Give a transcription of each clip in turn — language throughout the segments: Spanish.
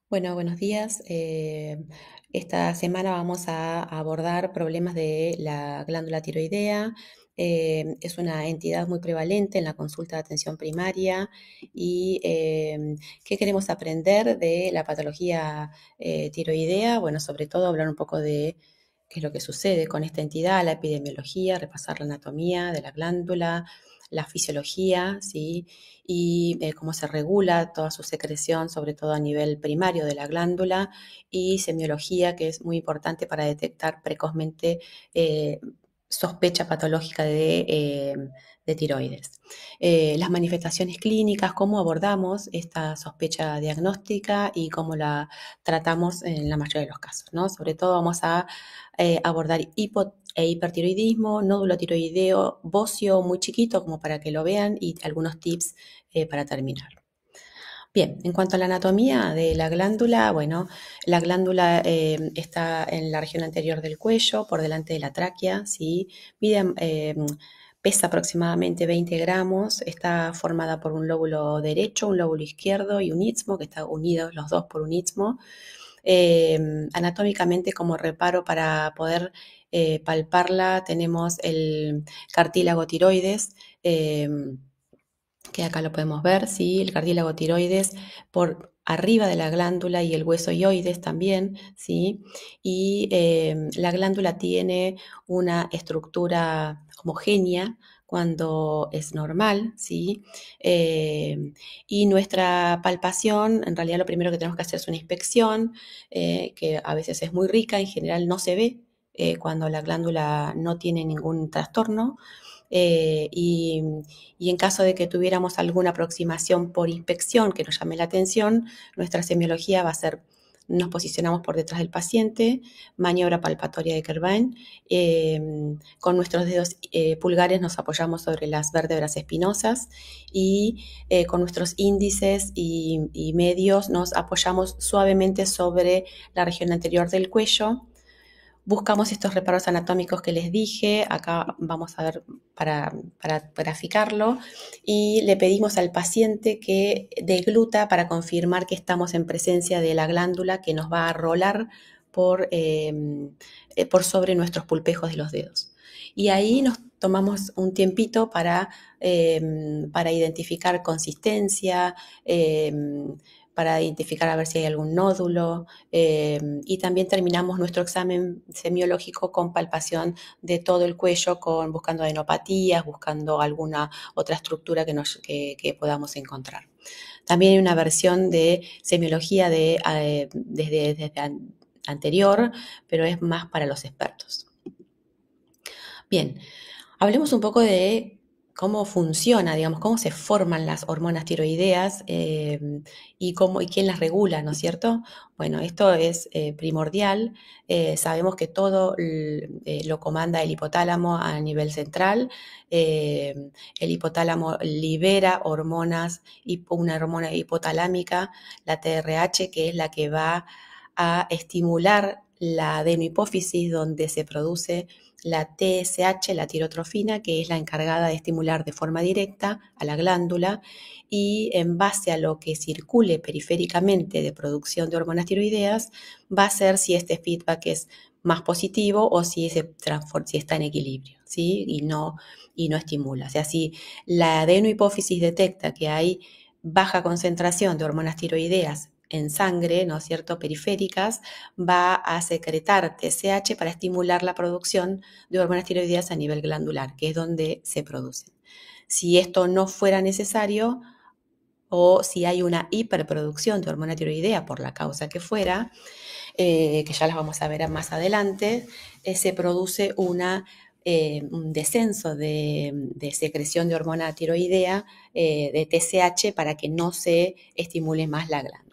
Bueno, buenos días. Esta semana vamos a abordar problemas de la glándula tiroidea. Es una entidad muy prevalente en la consulta de atención primaria y ¿qué queremos aprender de la patología tiroidea? Bueno, sobre todo hablar un poco de qué es lo que sucede con esta entidad, la epidemiología, repasar la anatomía de la glándula, la fisiología, ¿sí? Y cómo se regula toda su secreción, sobre todo a nivel primario de la glándula, y semiología, que es muy importante para detectar precozmente eh, sospecha patológica de tiroides. Las manifestaciones clínicas, cómo abordamos esta sospecha diagnóstica y cómo la tratamos en la mayoría de los casos, ¿no? Sobre todo vamos a abordar hipertiroidismo, nódulo tiroideo bocio muy chiquito como para que lo vean y algunos tips para terminar. Bien, en cuanto a la anatomía de la glándula, bueno, la glándula está en la región anterior del cuello, por delante de la tráquea, ¿sí? Pesa aproximadamente 20 gramos, está formada por un lóbulo derecho, un lóbulo izquierdo y un istmo, que están unidos los dos por un istmo. Anatómicamente, como reparo para poder palparla, tenemos el cartílago tiroides, que acá lo podemos ver, ¿sí? El cartílago tiroides por arriba de la glándula y el hueso ioides también, ¿sí? Y la glándula tiene una estructura homogénea cuando es normal, ¿sí? Eh, y nuestra palpación, en realidad lo primero que tenemos que hacer es una inspección, que a veces es muy rica, en general no se ve cuando la glándula no tiene ningún trastorno. Eh, y, y en caso de que tuviéramos alguna aproximación por inspección que nos llame la atención, nuestra semiología va a ser, nos posicionamos por detrás del paciente, maniobra palpatoria de Kervin, con nuestros dedos pulgares nos apoyamos sobre las vértebras espinosas y con nuestros índices y medios nos apoyamos suavemente sobre la región anterior del cuello. Buscamos estos reparos anatómicos que les dije, acá vamos a ver para graficarlo, y le pedimos al paciente que degluta para confirmar que estamos en presencia de la glándula que nos va a rolar por sobre nuestros pulpejos de los dedos. Y ahí nos tomamos un tiempito para identificar consistencia, eh, para identificar a ver si hay algún nódulo, y también terminamos nuestro examen semiológico con palpación de todo el cuello, buscando adenopatías, buscando alguna otra estructura que podamos encontrar. También hay una versión de semiología desde anterior, pero es más para los expertos. Bien, hablemos un poco de cómo funciona, digamos, cómo se forman las hormonas tiroideas y quién las regula, ¿no es cierto? Bueno, esto es primordial. Sabemos que todo lo comanda el hipotálamo a nivel central. Eh, el hipotálamo libera hormonas, una hormona hipotalámica, la TRH, que es la que va a estimular la adenohipófisis, donde se produce la TSH, la tirotrofina, que es la encargada de estimular de forma directa a la glándula, y en base a lo que circule periféricamente de producción de hormonas tiroideas, va a ser si este feedback es más positivo o si está en equilibrio, ¿sí? Y no estimula. O sea, si la adenohipófisis detecta que hay baja concentración de hormonas tiroideas en sangre, ¿no es cierto?, periféricas, va a secretar TSH para estimular la producción de hormonas tiroideas a nivel glandular, que es donde se producen. Si esto no fuera necesario o si hay una hiperproducción de hormona tiroidea por la causa que fuera, que ya las vamos a ver más adelante, se produce un descenso de secreción de hormona tiroidea, de TSH, para que no se estimule más la glándula.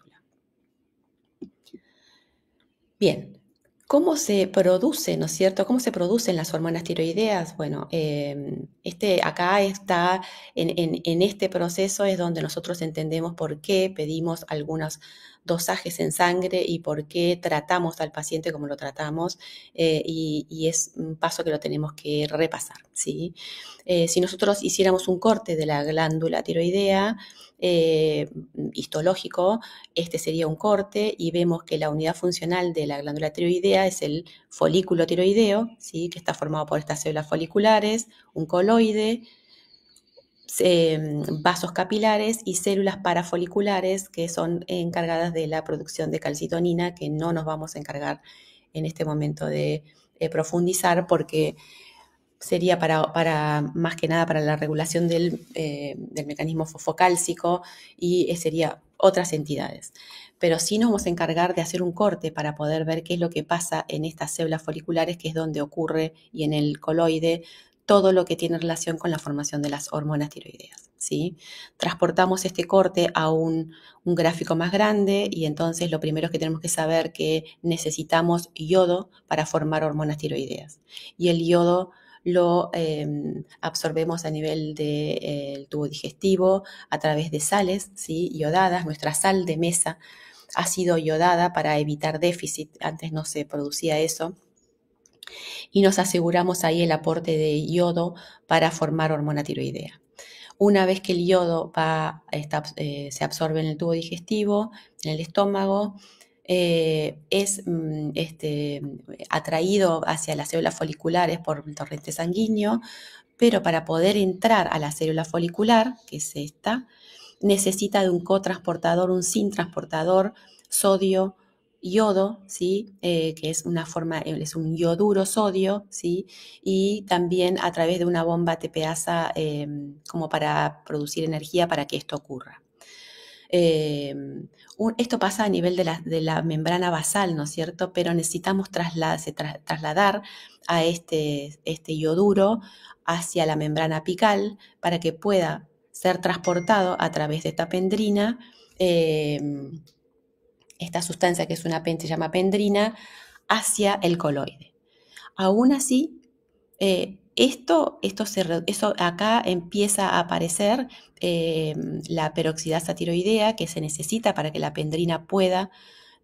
Bien, ¿cómo se produce, no es cierto? ¿Cómo se producen las hormonas tiroideas? Bueno, acá está, en este proceso es donde nosotros entendemos por qué pedimos algunos dosajes en sangre y por qué tratamos al paciente como lo tratamos, y es un paso que lo tenemos que repasar, ¿sí? Si nosotros hiciéramos un corte de la glándula tiroidea, histológico, este sería un corte y vemos que la unidad funcional de la glándula tiroidea es el folículo tiroideo, ¿sí? Que está formado por estas células foliculares, un coloide, vasos capilares y células parafoliculares que son encargadas de la producción de calcitonina, que no nos vamos a encargar en este momento de profundizar porque sería más que nada para la regulación del mecanismo fosfocálcico y sería otras entidades. Pero sí nos vamos a encargar de hacer un corte para poder ver qué es lo que pasa en estas células foliculares, que es donde ocurre, y en el coloide, todo lo que tiene relación con la formación de las hormonas tiroideas, ¿sí? Transportamos este corte a un gráfico más grande y entonces lo primero que tenemos que saber que necesitamos yodo para formar hormonas tiroideas. Y el yodo lo absorbemos a nivel del tubo digestivo a través de sales, ¿sí? Yodadas. Nuestra sal de mesa ha sido yodada para evitar déficit. Antes no se producía eso. Y nos aseguramos ahí el aporte de yodo para formar hormona tiroidea. Una vez que el yodo se absorbe en el tubo digestivo, en el estómago, es atraído hacia las células foliculares por el torrente sanguíneo, pero para poder entrar a la célula folicular, que es esta, necesita de un cotransportador, un SYN-transportador sodio-yodo, ¿sí? Que es es un yoduro sodio, ¿sí? Y también a través de una bomba TPasa como para producir energía para que esto ocurra. Esto pasa a nivel de la membrana basal, ¿no es cierto? Pero necesitamos trasladar a este yoduro hacia la membrana apical para que pueda ser transportado a través de esta pendrina, esta sustancia que es se llama pendrina, hacia el coloide. Aún así, eso acá empieza a aparecer la peroxidasa tiroidea que se necesita para que la pendrina pueda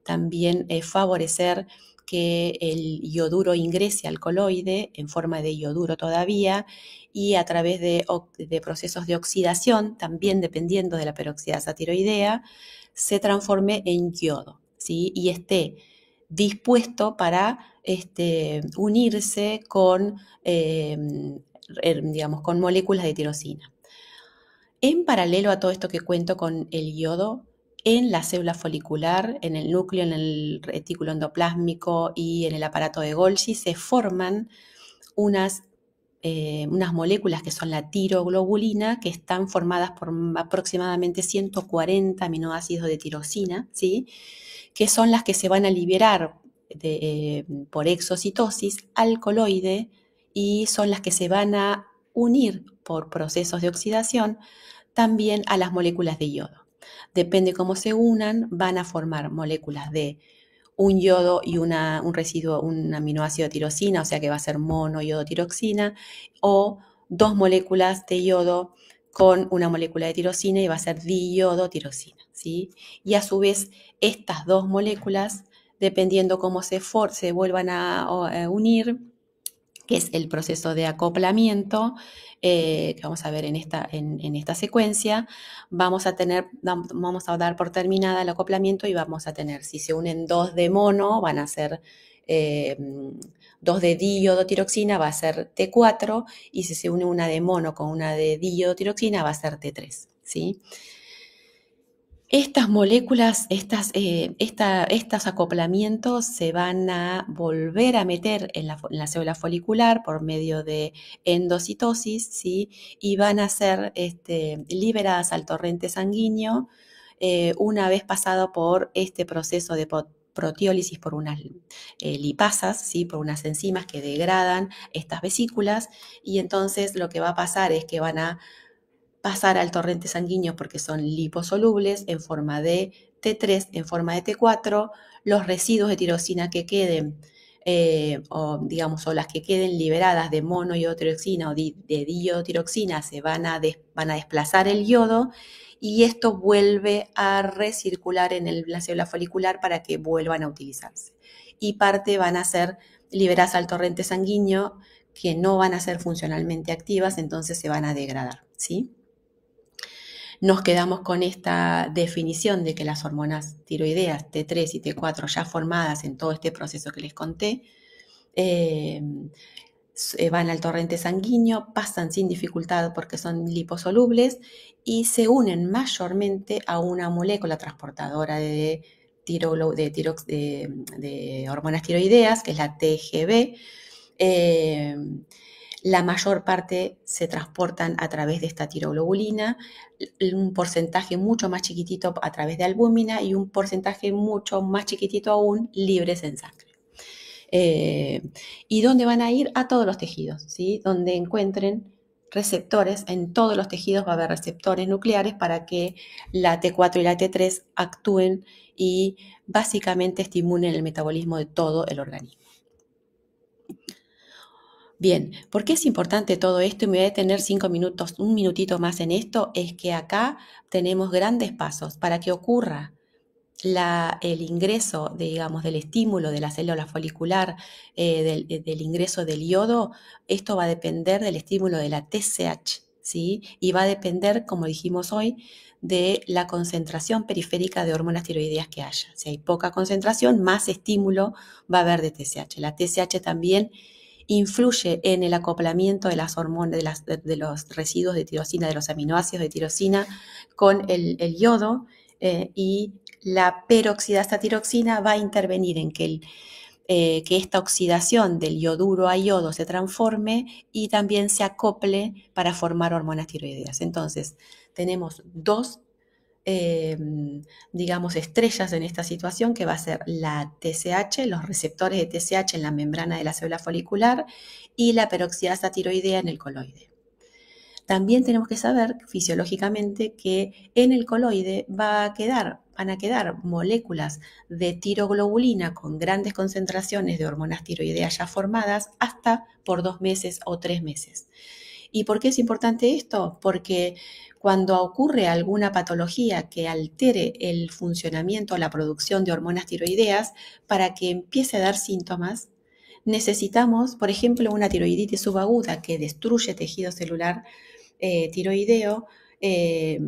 también favorecer que el yoduro ingrese al coloide en forma de yoduro todavía y a través de procesos de oxidación, también dependiendo de la peroxidasa tiroidea, se transforme en yodo, ¿sí? Y esté dispuesto para unirse con, digamos, con moléculas de tirosina. En paralelo a todo esto que cuento con el yodo, en la célula folicular, en el núcleo, en el retículo endoplásmico y en el aparato de Golgi se forman unas moléculas que son la tiroglobulina, que están formadas por aproximadamente 140 aminoácidos de tirosina, ¿sí? Que son las que se van a liberar por exocitosis al coloide y son las que se van a unir por procesos de oxidación también a las moléculas de yodo. Depende cómo se unan, van a formar moléculas de un yodo y un residuo, un aminoácido de tirosina, o sea que va a ser monoyodotiroxina, o dos moléculas de yodo con una molécula de tirosina y va a ser diyodotiroxina, ¿sí? Y a su vez, estas dos moléculas, dependiendo cómo se vuelvan a unir, que es el proceso de acoplamiento, que vamos a ver en esta secuencia, vamos a dar por terminada el acoplamiento y vamos a tener, si se unen dos de mono, van a ser dos de diyodotiroxina, va a ser T4, y si se une una de mono con una de diyodotiroxina, va a ser T3, ¿sí? Estas moléculas, estos acoplamientos se van a volver a meter en la célula folicular por medio de endocitosis, ¿sí? Y van a ser liberadas al torrente sanguíneo una vez pasado por este proceso de proteólisis por unas lipasas, ¿sí? Por unas enzimas que degradan estas vesículas, y entonces lo que va a pasar es que van a pasar al torrente sanguíneo porque son liposolubles en forma de T3, en forma de T4, los residuos de tirosina que queden, o las que queden liberadas de monoyodotiroxina o de diyodotiroxina se van a desplazar el yodo y esto vuelve a recircular en la célula folicular para que vuelvan a utilizarse. Y parte van a ser liberadas al torrente sanguíneo que no van a ser funcionalmente activas, entonces se van a degradar, ¿sí? Nos quedamos con esta definición de que las hormonas tiroideas T3 y T4 ya formadas en todo este proceso que les conté, van al torrente sanguíneo, pasan sin dificultad porque son liposolubles y se unen mayormente a una molécula transportadora de hormonas tiroideas, que es la TGB. La mayor parte se transportan a través de esta tiroglobulina, un porcentaje mucho más chiquitito a través de albúmina y un porcentaje mucho más chiquitito aún libres en sangre. ¿Y dónde van a ir? A todos los tejidos, ¿sí? Donde encuentren receptores, en todos los tejidos va a haber receptores nucleares para que la T4 y la T3 actúen y básicamente estimulen el metabolismo de todo el organismo. Bien, ¿por qué es importante todo esto? Y me voy a detener 5 minutos, un minutito más en esto, es que acá tenemos grandes pasos para que ocurra el ingreso, digamos, del estímulo de la célula folicular, del ingreso del yodo. Esto va a depender del estímulo de la TSH, ¿sí? Y va a depender, como dijimos hoy, de la concentración periférica de hormonas tiroideas que haya. Si hay poca concentración, más estímulo va a haber de TSH. La TSH también influye en el acoplamiento de las hormonas, de los residuos de tirosina, de los aminoácidos de tirosina con el yodo, y la peroxidasa tiroxina va a intervenir en que esta oxidación del yoduro a yodo se transforme y también se acople para formar hormonas tiroideas. Entonces, tenemos dos, digamos, estrellas en esta situación, que va a ser la TSH, los receptores de TSH en la membrana de la célula folicular, y la peroxidasa tiroidea en el coloide. También tenemos que saber fisiológicamente que en el coloide van a quedar moléculas de tiroglobulina con grandes concentraciones de hormonas tiroideas ya formadas hasta por 2 meses o 3 meses. ¿Y por qué es importante esto? Porque cuando ocurre alguna patología que altere el funcionamiento o la producción de hormonas tiroideas, para que empiece a dar síntomas, necesitamos, por ejemplo, una tiroiditis subaguda que destruye tejido celular tiroideo, y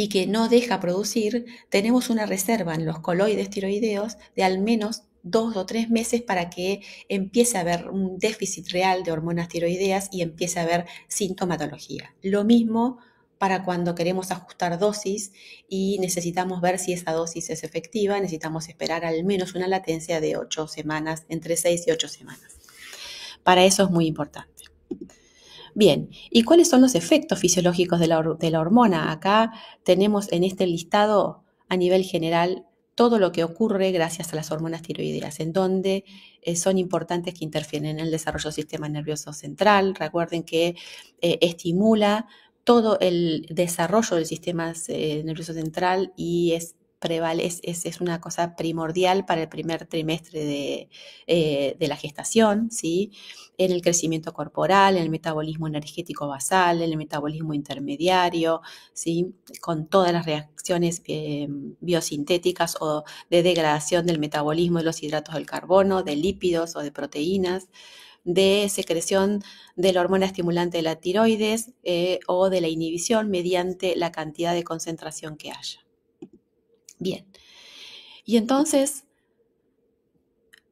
que no deja producir, tenemos una reserva en los coloides tiroideos de al menos 2 o 3 meses para que empiece a haber un déficit real de hormonas tiroideas y empiece a haber sintomatología. Lo mismo para cuando queremos ajustar dosis y necesitamos ver si esa dosis es efectiva, necesitamos esperar al menos una latencia de 8 semanas, entre 6 y 8 semanas. Para eso es muy importante. Bien, ¿y cuáles son los efectos fisiológicos de la hormona? Acá tenemos en este listado a nivel general todo lo que ocurre gracias a las hormonas tiroideas, en donde son importantes, que interfieren en el desarrollo del sistema nervioso central. Recuerden que estimula todo el desarrollo del sistema nervioso central y es una cosa primordial para el primer trimestre de la gestación, ¿sí? En el crecimiento corporal, en el metabolismo energético basal, en el metabolismo intermediario, ¿sí? Con todas las reacciones biosintéticas o de degradación del metabolismo de los hidratos del carbono, de lípidos o de proteínas, de secreción de la hormona estimulante de la tiroides, o de la inhibición mediante la cantidad de concentración que haya. Bien, y entonces,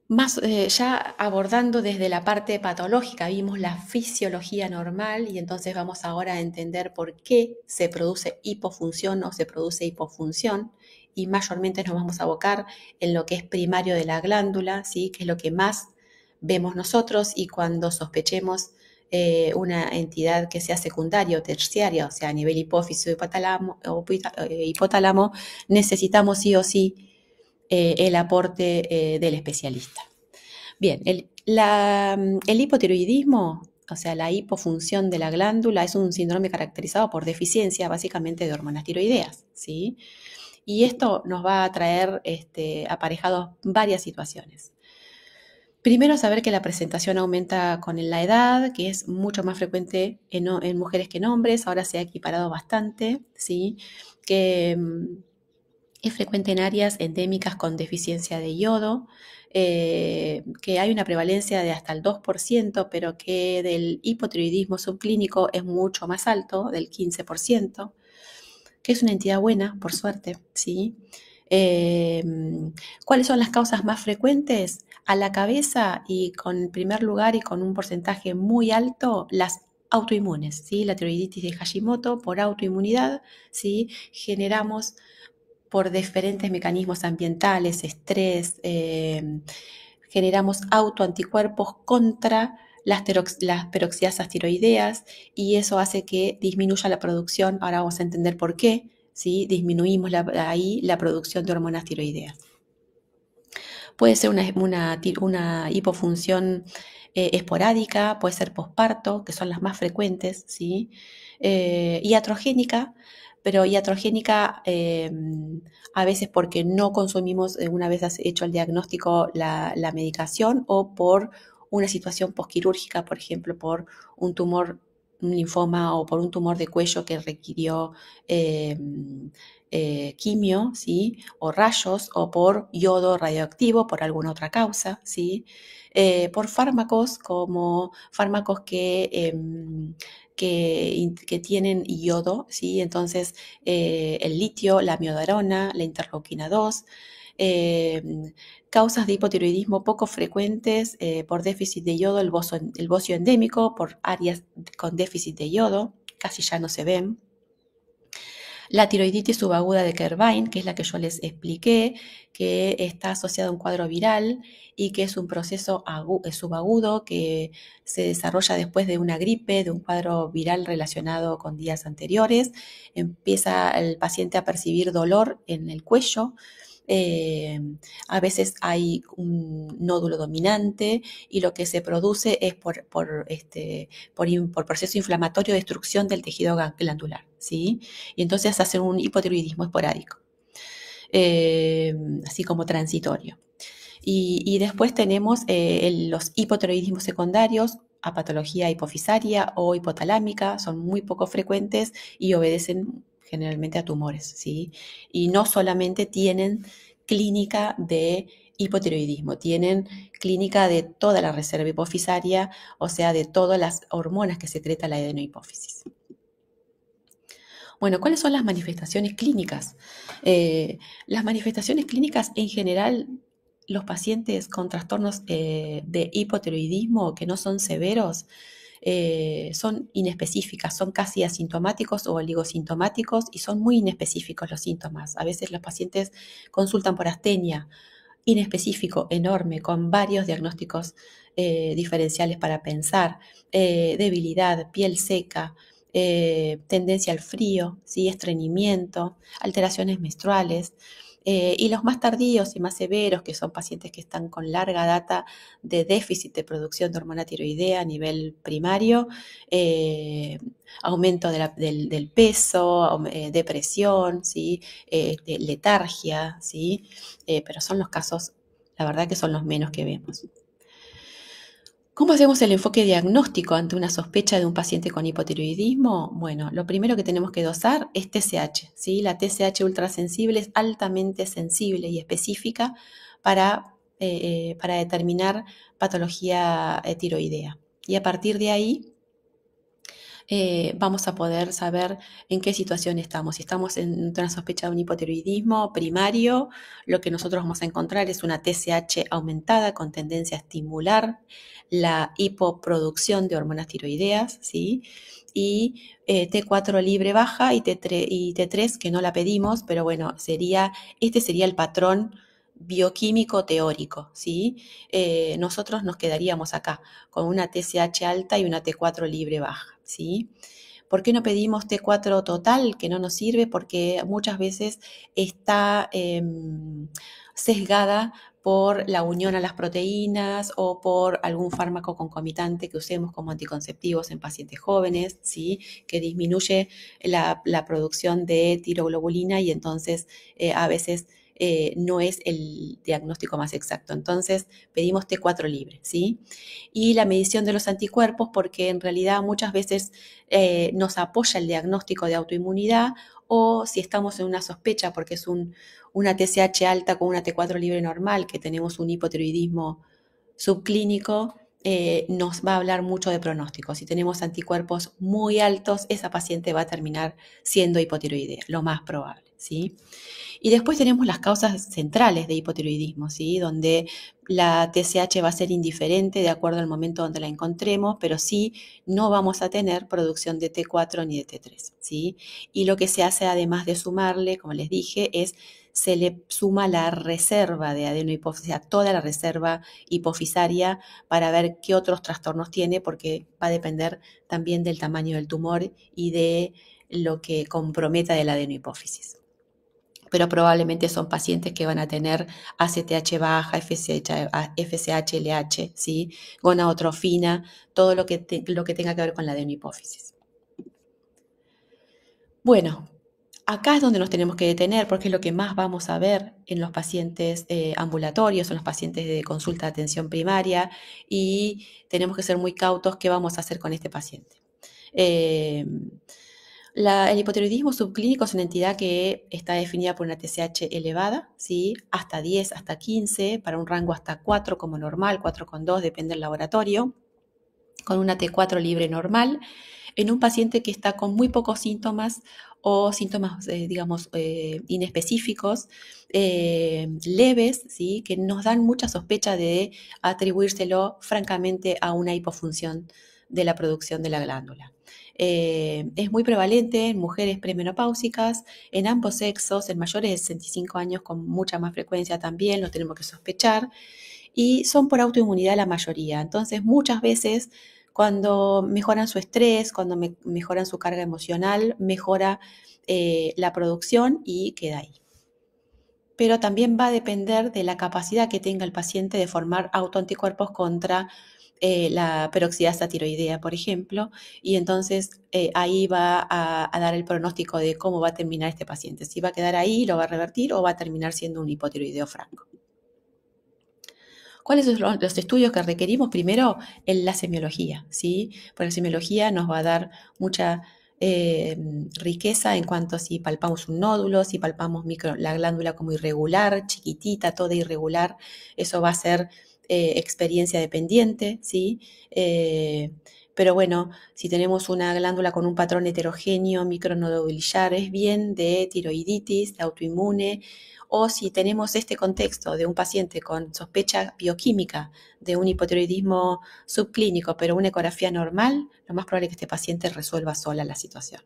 ya abordando desde la parte patológica, vimos la fisiología normal, y entonces vamos ahora a entender por qué se produce hipofunción o se produce hipofunción, y mayormente nos vamos a abocar en lo que es primario de la glándula, ¿sí? Que es lo que más vemos nosotros, y cuando sospechemos una entidad que sea secundaria o terciaria, o sea, a nivel hipófisis o hipotálamo, necesitamos sí o sí el aporte del especialista. Bien, el hipotiroidismo, o sea, la hipofunción de la glándula, es un síndrome caracterizado por deficiencia básicamente de hormonas tiroideas, ¿sí? Y esto nos va a traer aparejados varias situaciones. Primero, saber que la presentación aumenta con la edad, que es mucho más frecuente en mujeres que en hombres. Ahora se ha equiparado bastante, ¿sí? Que es frecuente en áreas endémicas con deficiencia de yodo, que hay una prevalencia de hasta el 2%, pero que del hipotiroidismo subclínico es mucho más alto, del 15%. que es una entidad buena, por suerte, ¿sí? ¿Cuáles son las causas más frecuentes? A la cabeza y con primer lugar y con un porcentaje muy alto, las autoinmunes, ¿sí? La tiroiditis de Hashimoto por autoinmunidad, ¿sí? Generamos por diferentes mecanismos ambientales, estrés, generamos autoanticuerpos contra las peroxidasas tiroideas y eso hace que disminuya la producción. Ahora vamos a entender por qué, ¿sí? Disminuimos ahí la producción de hormonas tiroideas. Puede ser una hipofunción esporádica, puede ser posparto, que son las más frecuentes, ¿sí? Iatrogénica, pero iatrogénica a veces porque no consumimos, una vez hecho el diagnóstico, la medicación o por una situación posquirúrgica, por ejemplo, por un tumor, un linfoma o por un tumor de cuello que requirió eh, quimio, ¿sí? O rayos, o por yodo radioactivo, por alguna otra causa, ¿sí? Por fármacos como fármacos que tienen yodo, ¿sí? Entonces, el litio, la amiodarona, la interleuquina 2, causas de hipotiroidismo poco frecuentes por déficit de yodo, el bocio endémico, por áreas con déficit de yodo, casi ya no se ven. La tiroiditis subaguda de Kervain, que es la que yo les expliqué, que está asociada a un cuadro viral y que es un proceso subagudo que se desarrolla después de una gripe, de un cuadro viral relacionado con días anteriores. Empieza el paciente a percibir dolor en el cuello. A veces hay un nódulo dominante y lo que se produce es por proceso inflamatorio destrucción del tejido glandular, ¿sí? Y entonces hacen un hipotiroidismo esporádico, así como transitorio. Y después tenemos los hipotiroidismos secundarios, a patología hipofisaria o hipotalámica, son muy poco frecuentes y obedecen generalmente a tumores, ¿sí? Y no solamente tienen clínica de hipotiroidismo, tienen clínica de toda la reserva hipofisaria, o sea, de todas las hormonas que secreta la adenohipófisis. Bueno, ¿cuáles son las manifestaciones clínicas? Las manifestaciones clínicas en general, los pacientes con trastornos de hipotiroidismo que no son severos, son inespecíficas, son casi asintomáticos o oligosintomáticos y son muy inespecíficos los síntomas. A veces los pacientes consultan por astenia, inespecífico, enorme, con varios diagnósticos diferenciales para pensar, debilidad, piel seca, tendencia al frío, ¿sí? Estreñimiento, alteraciones menstruales. Y los más tardíos y más severos, que son pacientes que están con larga data de déficit de producción de hormona tiroidea a nivel primario, aumento del peso, depresión, ¿sí? Letargia, ¿sí? Pero son los casos, la verdad que son los menos que vemos. ¿Cómo hacemos el enfoque diagnóstico ante una sospecha de un paciente con hipotiroidismo? Bueno, lo primero que tenemos que dosar es TSH, ¿sí? La TSH ultrasensible es altamente sensible y específica para determinar patología tiroidea. Y a partir de ahí vamos a poder saber en qué situación estamos. Si estamos en una sospecha de un hipotiroidismo primario, lo que nosotros vamos a encontrar es una TSH aumentada con tendencia a estimular la hipoproducción de hormonas tiroideas, ¿sí? Y T4 libre baja y T3 que no la pedimos, pero bueno, este sería el patrón bioquímico teórico, ¿sí? Nosotros nos quedaríamos acá con una TSH alta y una T4 libre baja, ¿sí? ¿Por qué no pedimos T4 total, que no nos sirve? Porque muchas veces está sesgada por la unión a las proteínas o por algún fármaco concomitante que usemos como anticonceptivos en pacientes jóvenes, ¿sí? Que disminuye la producción de tiroglobulina y entonces a veces no es el diagnóstico más exacto. Entonces pedimos T4 libre, ¿sí? Y la medición de los anticuerpos, porque en realidad muchas veces nos apoya el diagnóstico de autoinmunidad o si estamos en una sospecha porque es una TSH alta con una T4 libre normal, que tenemos un hipotiroidismo subclínico, nos va a hablar mucho de pronóstico. Si tenemos anticuerpos muy altos, esa paciente va a terminar siendo hipotiroidea, lo más probable, ¿sí? Y después tenemos las causas centrales de hipotiroidismo, ¿sí? Donde la TSH va a ser indiferente de acuerdo al momento donde la encontremos, pero sí no vamos a tener producción de T4 ni de T3, ¿sí? Y lo que se hace además de sumarle, como les dije, es se le suma la reserva de adenohipófisis, toda la reserva hipofisaria para ver qué otros trastornos tiene, porque va a depender también del tamaño del tumor y de lo que comprometa de la adenohipófisis. Pero probablemente son pacientes que van a tener ACTH baja, FSH, LH, ¿sí? Gonadotrofina, todo lo que tenga que ver con la adenohipófisis. Bueno, acá es donde nos tenemos que detener porque es lo que más vamos a ver en los pacientes ambulatorios, en los pacientes de consulta de atención primaria, y tenemos que ser muy cautos qué vamos a hacer con este paciente. El hipotiroidismo subclínico es una entidad que está definida por una TSH elevada, ¿sí? Hasta 10, hasta 15, para un rango hasta 4 como normal, 4,2 depende del laboratorio, con una T4 libre normal, en un paciente que está con muy pocos síntomas o síntomas, inespecíficos, leves, ¿sí? Que nos dan mucha sospecha de atribuírselo francamente a una hipofunción de la producción de la glándula. Es muy prevalente en mujeres premenopáusicas, en ambos sexos, en mayores de 65 años con mucha más frecuencia también, lo tenemos que sospechar, y son por autoinmunidad la mayoría. Entonces, muchas veces cuando mejoran su estrés, cuando mejoran su carga emocional, mejora la producción y queda ahí. Pero también va a depender de la capacidad que tenga el paciente de formar autoanticuerpos contra la peroxidasa tiroidea, por ejemplo, y entonces ahí va a dar el pronóstico de cómo va a terminar este paciente, si va a quedar ahí, lo va a revertir o va a terminar siendo un hipotiroideo franco. ¿Cuáles son los estudios que requerimos? Primero, la semiología, ¿sí? Porque la semiología nos va a dar mucha riqueza en cuanto a si palpamos un nódulo, si palpamos la glándula como irregular, chiquitita, toda irregular, eso va a ser experiencia dependiente, ¿sí? Pero bueno, si tenemos una glándula con un patrón heterogéneo, micronodulillar, es bien de tiroiditis, de autoinmune, o si tenemos este contexto de un paciente con sospecha bioquímica de un hipotiroidismo subclínico, pero una ecografía normal, lo más probable es que este paciente resuelva sola la situación.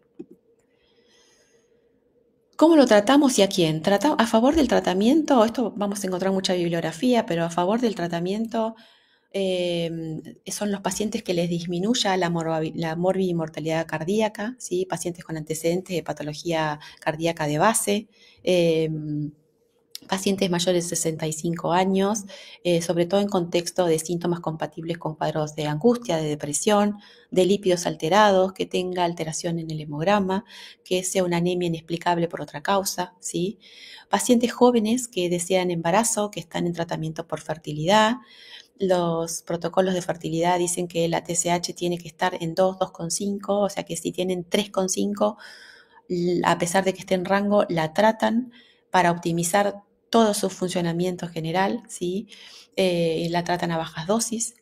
¿Cómo lo tratamos y a quién? A favor del tratamiento, esto vamos a encontrar mucha bibliografía, pero a favor del tratamiento son los pacientes que les disminuya la morbimortalidad cardíaca, ¿sí? Pacientes con antecedentes de patología cardíaca de base, pacientes mayores de 65 años, sobre todo en contexto de síntomas compatibles con cuadros de angustia, de depresión, de lípidos alterados, que tenga alteración en el hemograma, que sea una anemia inexplicable por otra causa, ¿sí? Pacientes jóvenes que desean embarazo, que están en tratamiento por fertilidad. Los protocolos de fertilidad dicen que la TSH tiene que estar en 2, 2,5, o sea que si tienen 3,5, a pesar de que esté en rango, la tratan para optimizar todo su funcionamiento general, ¿sí? La tratan a bajas dosis.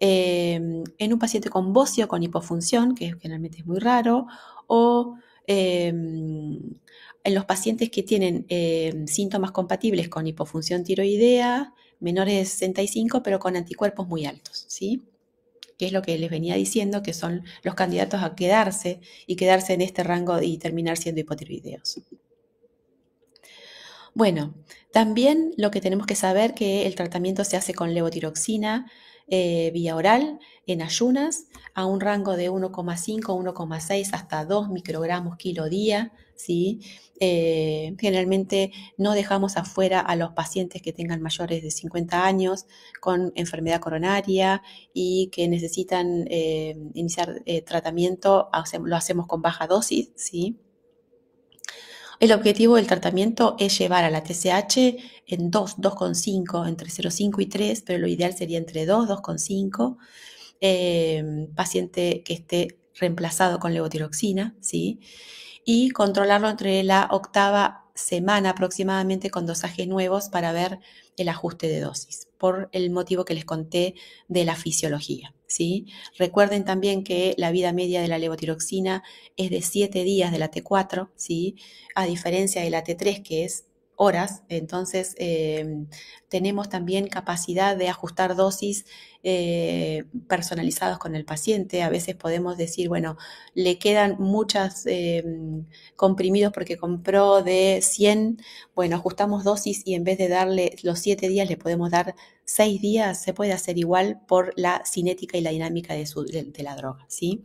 En un paciente con bocio, con hipofunción, que generalmente es muy raro, o en los pacientes que tienen síntomas compatibles con hipofunción tiroidea, menores de 65, pero con anticuerpos muy altos, ¿sí? Que es lo que les venía diciendo, que son los candidatos a quedarse en este rango y terminar siendo hipotiroideos. Bueno, también lo que tenemos que saber que el tratamiento se hace con levotiroxina vía oral en ayunas a un rango de 1,5, 1,6 hasta 2 microgramos kilo día, ¿sí? Generalmente no dejamos afuera a los pacientes que tengan mayores de 50 años con enfermedad coronaria y que necesitan iniciar tratamiento, lo hacemos con baja dosis, ¿sí? El objetivo del tratamiento es llevar a la TSH en 2, 2,5, entre 0,5 y 3, pero lo ideal sería entre 2, 2,5, paciente que esté reemplazado con levotiroxina, ¿sí? y controlarlo entre la 8ª semana aproximadamente con dosajes nuevos para ver el ajuste de dosis, por el motivo que les conté de la fisiología, ¿sí? Recuerden también que la vida media de la levotiroxina es de 7 días de la T4, ¿sí? A diferencia de la T3, que es horas. Entonces tenemos también capacidad de ajustar dosis personalizados con el paciente. A veces podemos decir, bueno, le quedan muchos comprimidos porque compró de 100, bueno, ajustamos dosis y en vez de darle los 7 días le podemos dar 6 días. Se puede hacer igual por la cinética y la dinámica de la droga, ¿sí?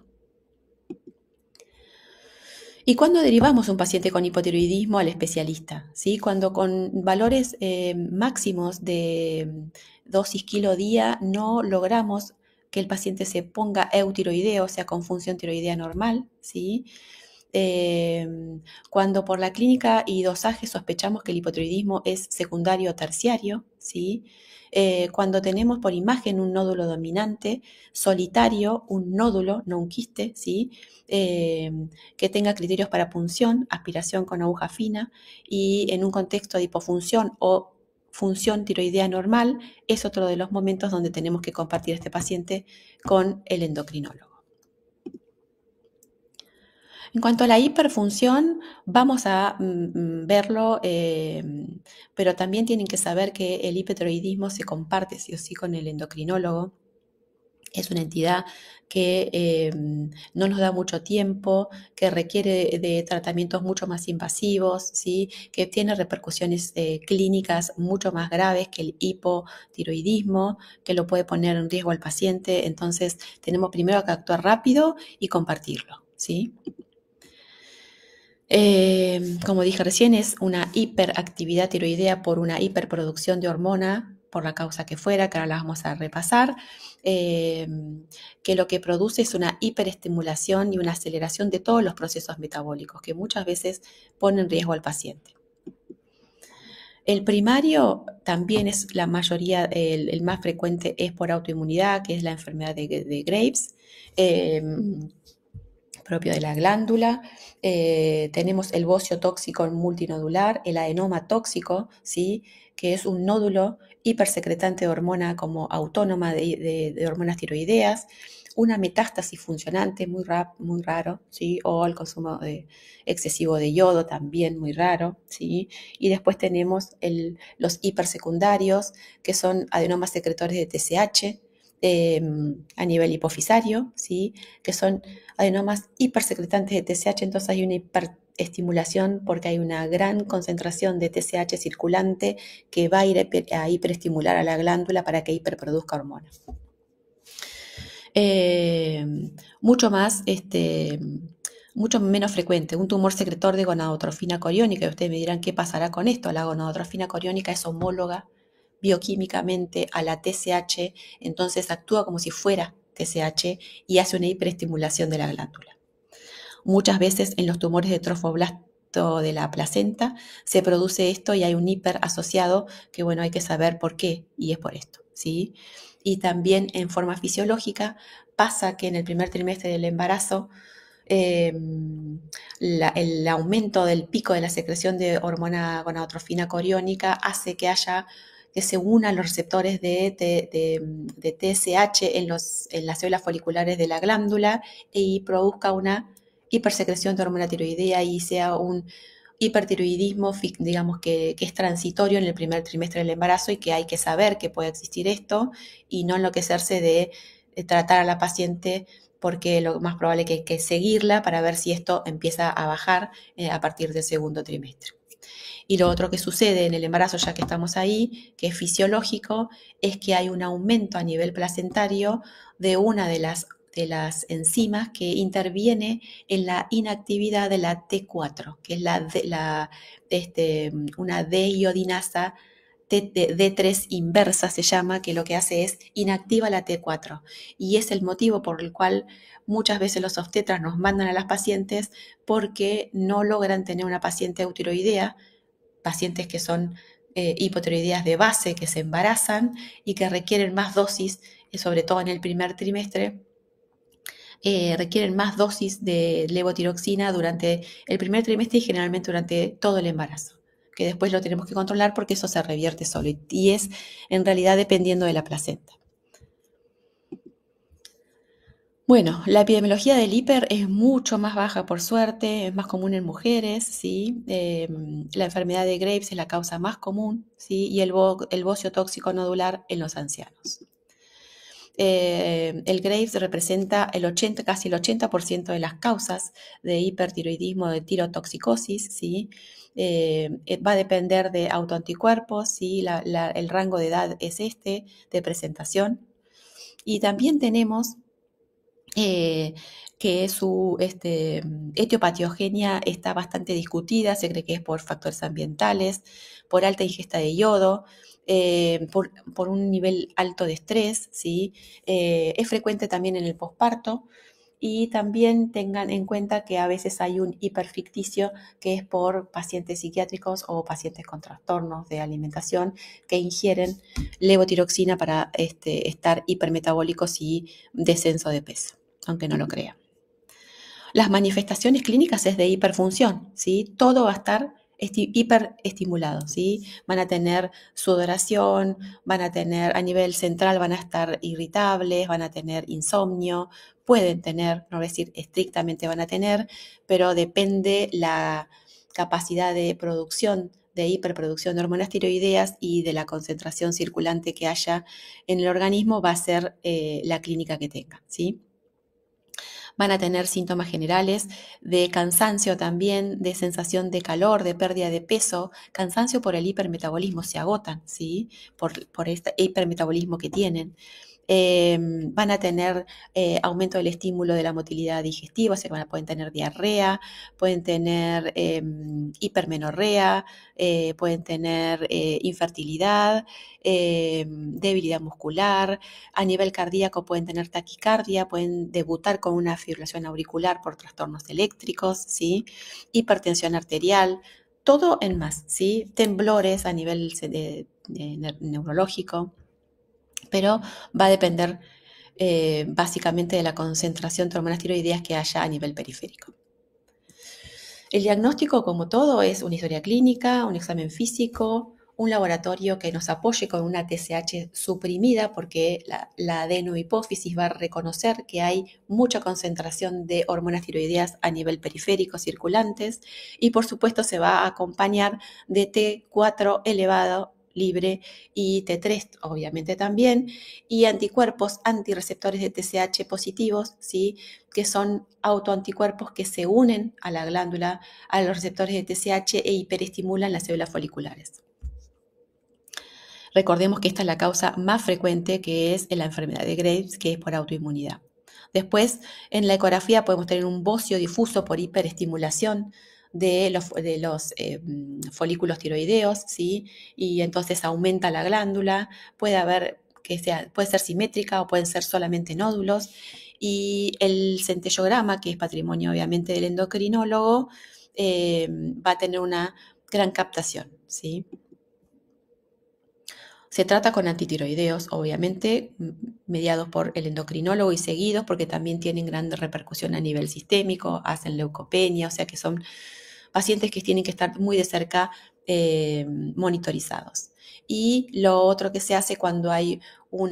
¿Y cuándo derivamos un paciente con hipotiroidismo al especialista? ¿Sí? Cuando con valores máximos de dosis kilo día no logramos que el paciente se ponga eutiroideo, o sea, con función tiroidea normal, ¿sí? Cuando por la clínica y dosaje sospechamos que el hipotiroidismo es secundario o terciario, ¿sí? Cuando tenemos por imagen un nódulo dominante, solitario, un nódulo, no un quiste, ¿sí? Que tenga criterios para punción, aspiración con aguja fina y en un contexto de hipofunción o función tiroidea normal, es otro de los momentos donde tenemos que compartir este paciente con el endocrinólogo. En cuanto a la hiperfunción, vamos a verlo, pero también tienen que saber que el hipertiroidismo se comparte sí o sí con el endocrinólogo. Es una entidad que no nos da mucho tiempo, que requiere de tratamientos mucho más invasivos, ¿sí? Que tiene repercusiones clínicas mucho más graves que el hipotiroidismo, que lo puede poner en riesgo al paciente. Entonces, tenemos primero que actuar rápido y compartirlo, ¿sí? Como dije recién, es una hiperactividad tiroidea por una hiperproducción de hormona, por la causa que fuera, que ahora la vamos a repasar, que lo que produce es una hiperestimulación y una aceleración de todos los procesos metabólicos, que muchas veces ponen en riesgo al paciente. El primario también es la mayoría, el más frecuente es por autoinmunidad, que es la enfermedad de Graves, propio de la glándula. Tenemos el bocio tóxico multinodular, el adenoma tóxico, ¿sí? Que es un nódulo hipersecretante de hormona como autónoma de hormonas tiroideas, una metástasis funcionante muy raro, ¿sí? O el consumo excesivo de yodo también muy raro, ¿sí? Y después tenemos los hipersecundarios, que son adenomas secretores de TSH, a nivel hipofisario, ¿sí? Que son adenomas hipersecretantes de TSH, entonces hay una hiperestimulación porque hay una gran concentración de TSH circulante que va a ir a hiperestimular a la glándula para que hiperproduzca hormonas. Mucho menos frecuente, un tumor secretor de gonadotrofina coriónica. Y ustedes me dirán, ¿qué pasará con esto? La gonadotrofina coriónica es homóloga bioquímicamente a la TSH, entonces actúa como si fuera TSH y hace una hiperestimulación de la glándula. Muchas veces en los tumores de trofoblasto de la placenta se produce esto y hay un hiper asociado que, bueno, hay que saber por qué y es por esto, ¿sí? Y también en forma fisiológica pasa que en el primer trimestre del embarazo el aumento del pico de la secreción de hormona gonadotrofina coriónica hace que se unan los receptores de TSH en las células foliculares de la glándula y produzca una hipersecreción de hormona tiroidea y sea un hipertiroidismo, digamos, que es transitorio en el primer trimestre del embarazo y que hay que saber que puede existir esto y no enloquecerse de tratar a la paciente porque lo más probable es que hay que seguirla para ver si esto empieza a bajar a partir del segundo trimestre. Y lo otro que sucede en el embarazo, ya que estamos ahí, que es fisiológico, es que hay un aumento a nivel placentario de una de las enzimas que interviene en la inactividad de la T4, que es una deiodinasa D3 inversa se llama, que lo que hace es inactiva la T4 y es el motivo por el cual muchas veces los obstetras nos mandan a las pacientes porque no logran tener una paciente eutiroidea, pacientes que son hipotiroideas de base, que se embarazan y que requieren más dosis, sobre todo en el primer trimestre, requieren más dosis de levotiroxina durante el primer trimestre y generalmente durante todo el embarazo, que después lo tenemos que controlar porque eso se revierte solo y es en realidad dependiendo de la placenta. Bueno, la epidemiología del hiper es mucho más baja por suerte, es más común en mujeres, ¿sí? La enfermedad de Graves es la causa más común, ¿sí? Y el bocio tóxico nodular en los ancianos. El Graves representa casi el 80% de las causas de hipertiroidismo, de tirotoxicosis, ¿sí? Va a depender de autoanticuerpos, ¿sí? El rango de edad es de presentación. Y también tenemos que su etiopatiogenia está bastante discutida, se cree que es por factores ambientales, por alta ingesta de yodo, por un nivel alto de estrés, ¿sí? Es frecuente también en el posparto y también tengan en cuenta que a veces hay un hiperficticio que es por pacientes psiquiátricos o pacientes con trastornos de alimentación que ingieren levotiroxina para estar hipermetabólicos y descenso de peso, aunque no lo crean. Las manifestaciones clínicas es de hiperfunción, ¿sí? Todo va a estar hiperestimulado, ¿sí? Van a tener sudoración, van a tener a nivel central, van a estar irritables, van a tener insomnio, pueden tener, no voy a decir estrictamente van a tener, pero depende la capacidad de producción, de hiperproducción de hormonas tiroideas y de la concentración circulante que haya en el organismo, va a ser la clínica que tenga, ¿sí? Van a tener síntomas generales de cansancio también, de sensación de calor, de pérdida de peso, cansancio por el hipermetabolismo, se agotan, ¿sí? Por este hipermetabolismo que tienen. Van a tener aumento del estímulo de la motilidad digestiva, o sea que pueden tener diarrea, pueden tener hipermenorrea, pueden tener infertilidad, debilidad muscular, a nivel cardíaco pueden tener taquicardia, pueden debutar con una fibrilación auricular por trastornos eléctricos, ¿sí? Hipertensión arterial, todo en más, ¿sí? Temblores a nivel neurológico, pero va a depender básicamente de la concentración de hormonas tiroideas que haya a nivel periférico. El diagnóstico, como todo, es una historia clínica, un examen físico, un laboratorio que nos apoye con una TSH suprimida, porque la adenohipófisis va a reconocer que hay mucha concentración de hormonas tiroideas a nivel periférico circulantes, y por supuesto se va a acompañar de T4 elevado libre y T3 obviamente también, y anticuerpos antirreceptores de TSH positivos, ¿sí? Que son autoanticuerpos que se unen a la glándula, a los receptores de TSH e hiperestimulan las células foliculares. Recordemos que esta es la causa más frecuente, que es la enfermedad de Graves, que es por autoinmunidad. Después, en la ecografía podemos tener un bocio difuso por hiperestimulación de los folículos tiroideos, ¿sí? Y entonces aumenta la glándula, puede ser simétrica o pueden ser solamente nódulos, y el centellograma, que es patrimonio obviamente del endocrinólogo, va a tener una gran captación, ¿sí? Se trata con antitiroideos, obviamente, mediados por el endocrinólogo y seguidos porque también tienen gran repercusión a nivel sistémico, hacen leucopenia, o sea que son pacientes que tienen que estar muy de cerca monitorizados. Y lo otro que se hace cuando hay un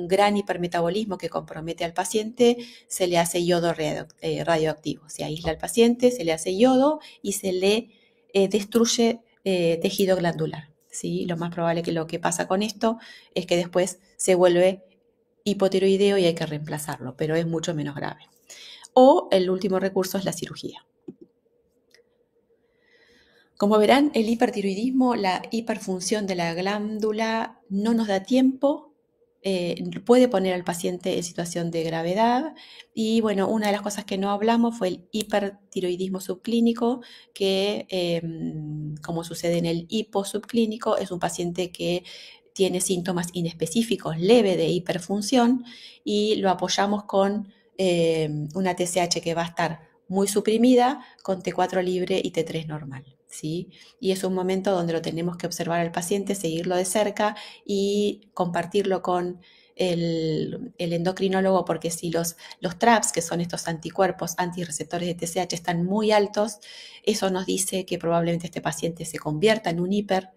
gran hipermetabolismo que compromete al paciente, se le hace yodo radioactivo. Se aísla al paciente, se le hace yodo y se le destruye tejido glandular, ¿sí? Lo más probable que lo que pasa con esto es que después se vuelve hipotiroideo y hay que reemplazarlo, pero es mucho menos grave. O el último recurso es la cirugía. Como verán, el hipertiroidismo, la hiperfunción de la glándula no nos da tiempo, puede poner al paciente en situación de gravedad y bueno, una de las cosas que no hablamos fue el hipertiroidismo subclínico, que como sucede en el hiposubclínico, es un paciente que tiene síntomas inespecíficos leve de hiperfunción y lo apoyamos con una TSH que va a estar muy suprimida con T4 libre y T3 normal, ¿sí? Y es un momento donde lo tenemos que observar al paciente, seguirlo de cerca y compartirlo con el endocrinólogo, porque si los TRAPS, que son estos anticuerpos antirreceptores de TSH, están muy altos, eso nos dice que probablemente este paciente se convierta en un hiper,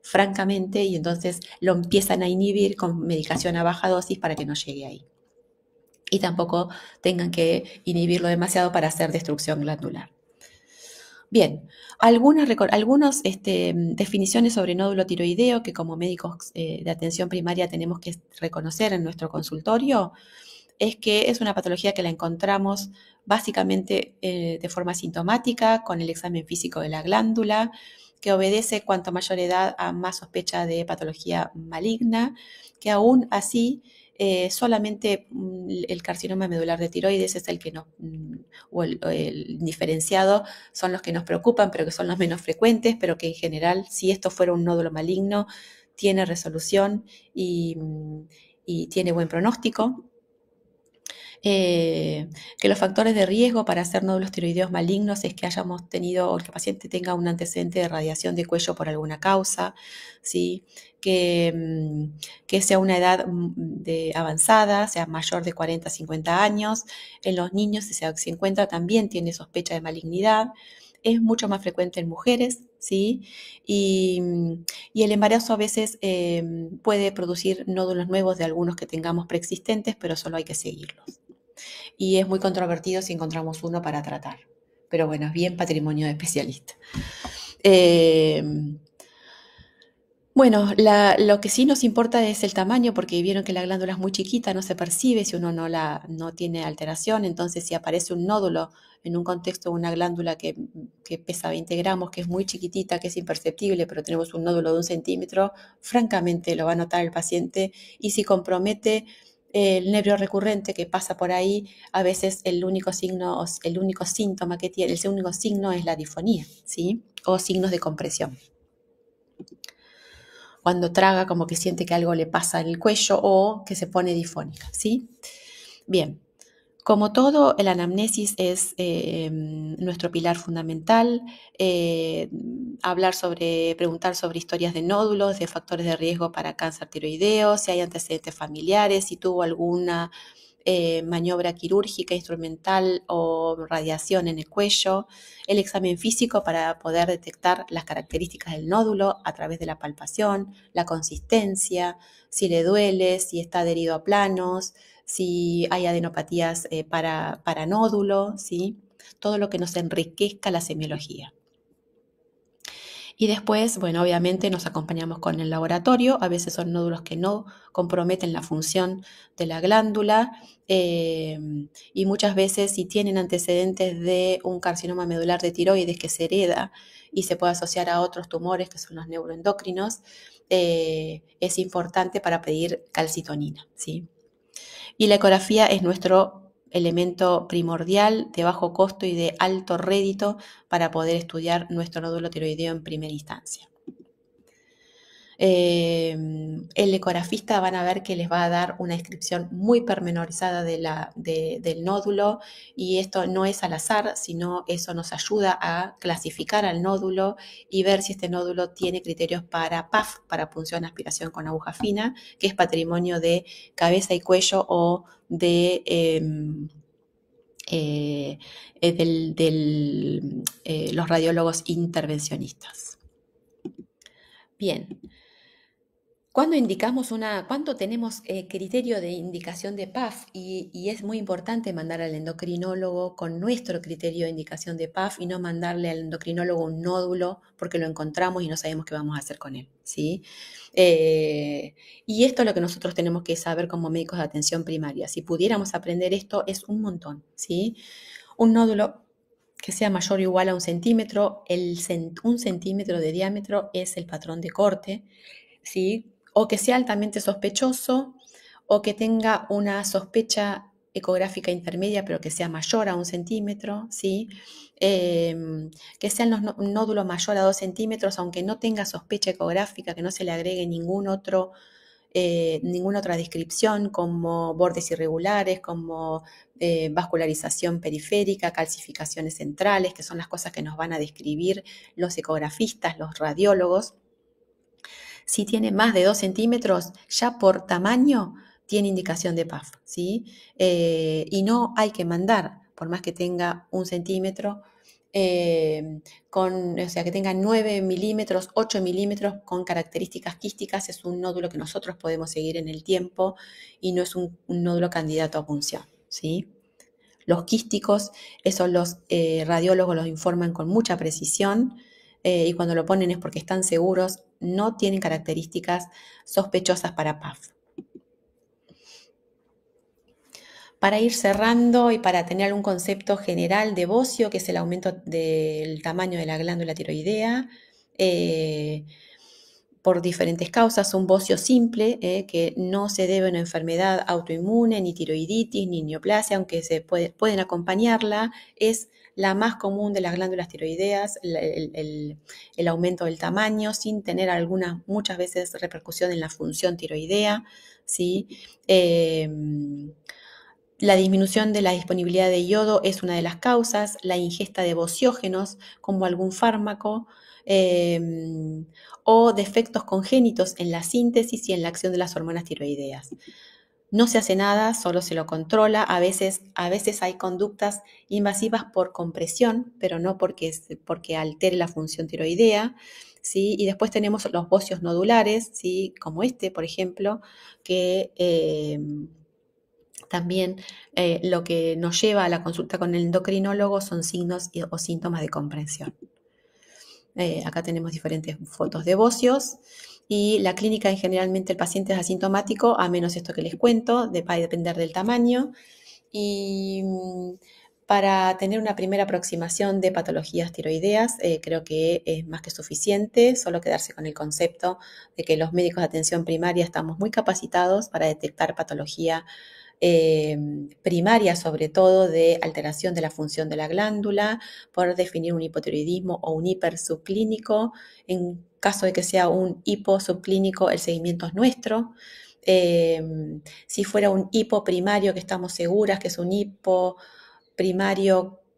francamente, y entonces lo empiezan a inhibir con medicación a baja dosis para que no llegue ahí. Y tampoco tengan que inhibirlo demasiado para hacer destrucción glandular. Bien, algunas definiciones sobre nódulo tiroideo que como médicos de atención primaria tenemos que reconocer en nuestro consultorio es que es una patología que la encontramos básicamente de forma sintomática con el examen físico de la glándula, que obedece cuanto mayor edad a más sospecha de patología maligna, que aún así solamente el carcinoma medular de tiroides es el que nos, o el diferenciado son los que nos preocupan, pero que son los menos frecuentes, pero que en general, si esto fuera un nódulo maligno, tiene resolución y tiene buen pronóstico. Que los factores de riesgo para hacer nódulos tiroideos malignos es que hayamos tenido o que el paciente tenga un antecedente de radiación de cuello por alguna causa, ¿sí? Que sea una edad avanzada, sea mayor de 40 a 50 años. En los niños, si se encuentra, también tiene sospecha de malignidad. Es mucho más frecuente en mujeres, ¿sí? Y el embarazo a veces puede producir nódulos nuevos de algunos que tengamos preexistentes, pero solo hay que seguirlos. Y es muy controvertido si encontramos uno para tratar. Pero bueno, es bien patrimonio de especialista. Bueno, lo que sí nos importa es el tamaño, porque vieron que la glándula es muy chiquita, no se percibe si uno no tiene alteración. Entonces, si aparece un nódulo en un contexto de una glándula que pesa 20 gramos, que es muy chiquitita, que es imperceptible, pero tenemos un nódulo de 1 centímetro, francamente lo va a notar el paciente. Y si compromete el nervio recurrente que pasa por ahí, a veces el único síntoma que tiene, el único signo es la difonía, ¿sí? O signos de compresión. Cuando traga, como que siente que algo le pasa en el cuello o que se pone difónica, ¿sí? Bien, como todo, el anamnesis es nuestro pilar fundamental. Preguntar sobre historias de nódulos, de factores de riesgo para cáncer tiroideo, si hay antecedentes familiares, si tuvo alguna maniobra quirúrgica, instrumental o radiación en el cuello, el examen físico para poder detectar las características del nódulo a través de la palpación, la consistencia, si le duele, si está adherido a planos, si hay adenopatías para nódulo, ¿sí? Todo lo que nos enriquezca la semiología. Y después, bueno, obviamente nos acompañamos con el laboratorio. A veces son nódulos que no comprometen la función de la glándula y muchas veces si tienen antecedentes de un carcinoma medular de tiroides que se hereda y se puede asociar a otros tumores que son los neuroendocrinos, es importante para pedir calcitonina, ¿sí? Y la ecografía es nuestro elemento primordial de bajo costo y de alto rédito para poder estudiar nuestro nódulo tiroideo en primera instancia. El ecografista van a ver que les va a dar una descripción muy pormenorizada del nódulo y esto no es al azar, sino eso nos ayuda a clasificar al nódulo y ver si este nódulo tiene criterios para PAF, para punción aspiración con aguja fina, que es patrimonio de cabeza y cuello o de los radiólogos intervencionistas. Bien. ¿Cuándo tenemos criterio de indicación de PAF? Y es muy importante mandar al endocrinólogo con nuestro criterio de indicación de PAF y no mandarle al endocrinólogo un nódulo porque lo encontramos y no sabemos qué vamos a hacer con él, ¿sí? Y esto es lo que nosotros tenemos que saber como médicos de atención primaria. Si pudiéramos aprender esto, es un montón, ¿sí? Un nódulo que sea mayor o igual a 1 centímetro, 1 centímetro de diámetro es el patrón de corte, ¿sí? O que sea altamente sospechoso o que tenga una sospecha ecográfica intermedia pero que sea mayor a 1 centímetro, ¿sí? Que sean los nódulos mayor a 2 centímetros aunque no tenga sospecha ecográfica, que no se le agregue ninguna otra descripción como bordes irregulares, como vascularización periférica, calcificaciones centrales, que son las cosas que nos van a describir los ecografistas, los radiólogos. Si tiene más de 2 centímetros, ya por tamaño tiene indicación de PAF, ¿sí? Y no hay que mandar, por más que tenga 1 centímetro, o sea, que tenga 9 milímetros, 8 milímetros con características quísticas, es un nódulo que nosotros podemos seguir en el tiempo y no es un nódulo candidato a punción, ¿sí? Los quísticos, eso los radiólogos los informan con mucha precisión y cuando lo ponen es porque están seguros, no tienen características sospechosas para PAF. Para ir cerrando y para tener algún concepto general de bocio, que es el aumento del tamaño de la glándula tiroidea, por diferentes causas, un bocio simple, que no se debe a una enfermedad autoinmune, ni tiroiditis, ni neoplasia, aunque pueden acompañarla, es la más común de las glándulas tiroideas, el aumento del tamaño, sin tener muchas veces repercusión en la función tiroidea, ¿sí? La disminución de la disponibilidad de yodo es una de las causas, la ingesta de bociógenos como algún fármaco o defectos congénitos en la síntesis y en la acción de las hormonas tiroideas. No se hace nada, solo se lo controla. A veces hay conductas invasivas por compresión, pero no porque altere la función tiroidea, ¿sí? Y después tenemos los bocios nodulares, ¿sí? Como este, por ejemplo, que también lo que nos lleva a la consulta con el endocrinólogo son signos o síntomas de comprensión. Acá tenemos diferentes fotos de bocios y la clínica generalmente el paciente es asintomático, a menos esto que les cuento, va a depender del tamaño. Y para tener una primera aproximación de patologías tiroideas, creo que es más que suficiente, solo quedarse con el concepto de que los médicos de atención primaria estamos muy capacitados para detectar patología primaria, sobre todo de alteración de la función de la glándula, poder definir un hipotiroidismo o un hipersubclínico. En caso de que sea un hiposubclínico, el seguimiento es nuestro. Si fuera un hipoprimario, que estamos seguras que es un hipoprimario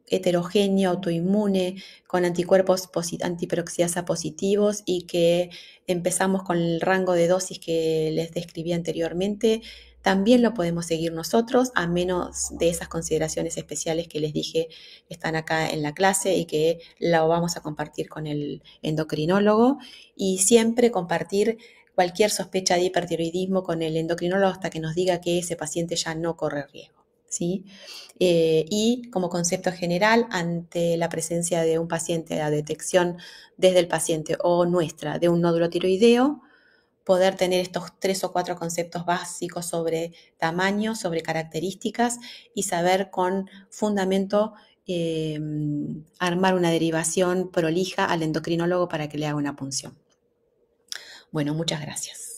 heterogéneo, autoinmune, con anticuerpos antiperoxidasa positivos y que empezamos con el rango de dosis que les describí anteriormente, también lo podemos seguir nosotros, a menos de esas consideraciones especiales que les dije que están acá en la clase y que lo vamos a compartir con el endocrinólogo. Y siempre compartir cualquier sospecha de hipertiroidismo con el endocrinólogo hasta que nos diga que ese paciente ya no corre riesgo, ¿sí? Y como concepto general, ante la presencia de un paciente, la detección desde el paciente o nuestra de un nódulo tiroideo, poder tener estos 3 o 4 conceptos básicos sobre tamaño, sobre características y saber con fundamento armar una derivación prolija al endocrinólogo para que le haga una punción. Bueno, muchas gracias.